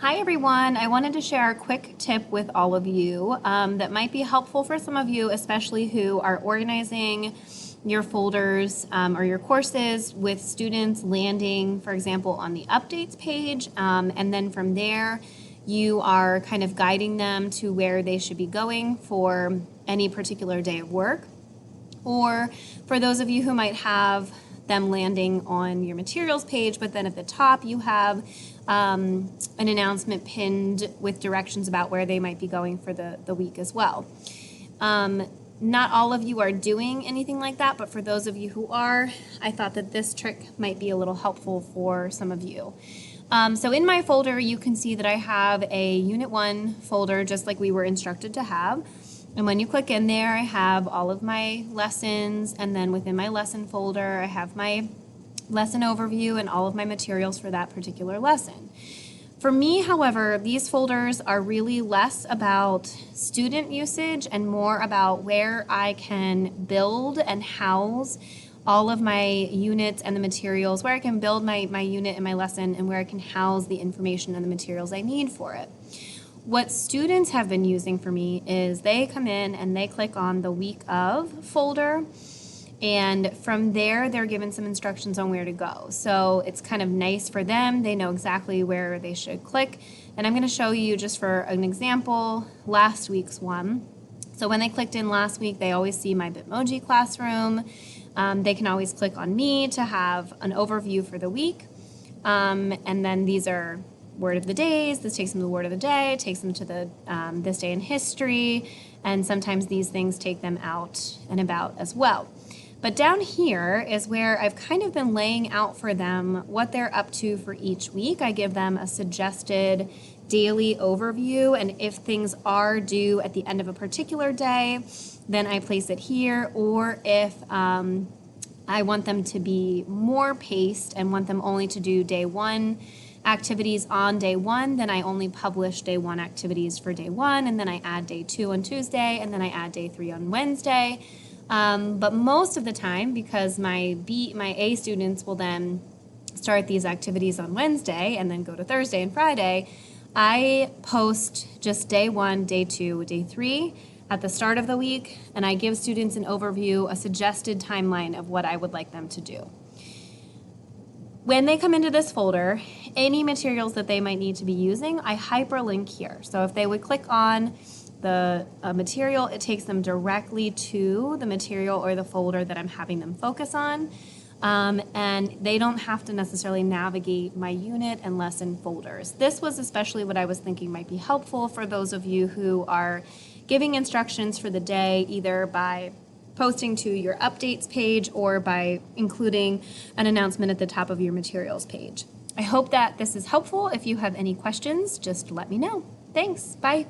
Hi everyone, I wanted to share a quick tip with all of you that might be helpful for some of you, especially who are organizing your folders or your courses with students landing, for example, on the updates page, and then from there you are kind of guiding them to where they should be going for any particular day of work. Or for those of you who might have them landing on your materials page, but then at the top you have an announcement pinned with directions about where they might be going for the week as well. Not all of you are doing anything like that, but for those of you who are, I thought that this trick might be a little helpful for some of you. So in my folder, you can see that I have a Unit 1 folder, just like we were instructed to have. And when you click in there, I have all of my lessons, and then within my lesson folder, I have my lesson overview and all of my materials for that particular lesson. For me, however, these folders are really less about student usage and more about where I can build and house all of my units and the materials, where I can build my unit and my lesson, and where I can house the information and the materials I need for it. What students have been using for me is they come in and they click on the week of folder, and from there they're given some instructions on where to go. So it's kind of nice for them. They know exactly where they should click. And I'm going to show you, just for an example, last week's one. So when they clicked in last week, they always see my Bitmoji classroom. They can always click on me to have an overview for the week. And then these are word of the days. This takes them to the word of the day, takes them to the this day in history, and sometimes these things take them out and about as well. But down here is where I've kind of been laying out for them what they're up to for each week. I give them a suggested daily overview, and if things are due at the end of a particular day, then I place it here. Or if I want them to be more paced and want them only to do day one activities on day one, then I only publish day one activities for day one, and then I add day two on Tuesday, and then I add day three on Wednesday. But most of the time, because my A students will then start these activities on Wednesday and then go to Thursday and Friday, I post just day one, day two, day three at the start of the week, and I give students an overview, a suggested timeline of what I would like them to do. When they come into this folder, any materials that they might need to be using, I hyperlink here. So if they would click on the material, it takes them directly to the material or the folder that I'm having them focus on. And they don't have to necessarily navigate my unit and lesson folders. This was especially what I was thinking might be helpful for those of you who are giving instructions for the day, either by posting to your updates page or by including an announcement at the top of your materials page. I hope that this is helpful. If you have any questions, just let me know. Thanks. Bye.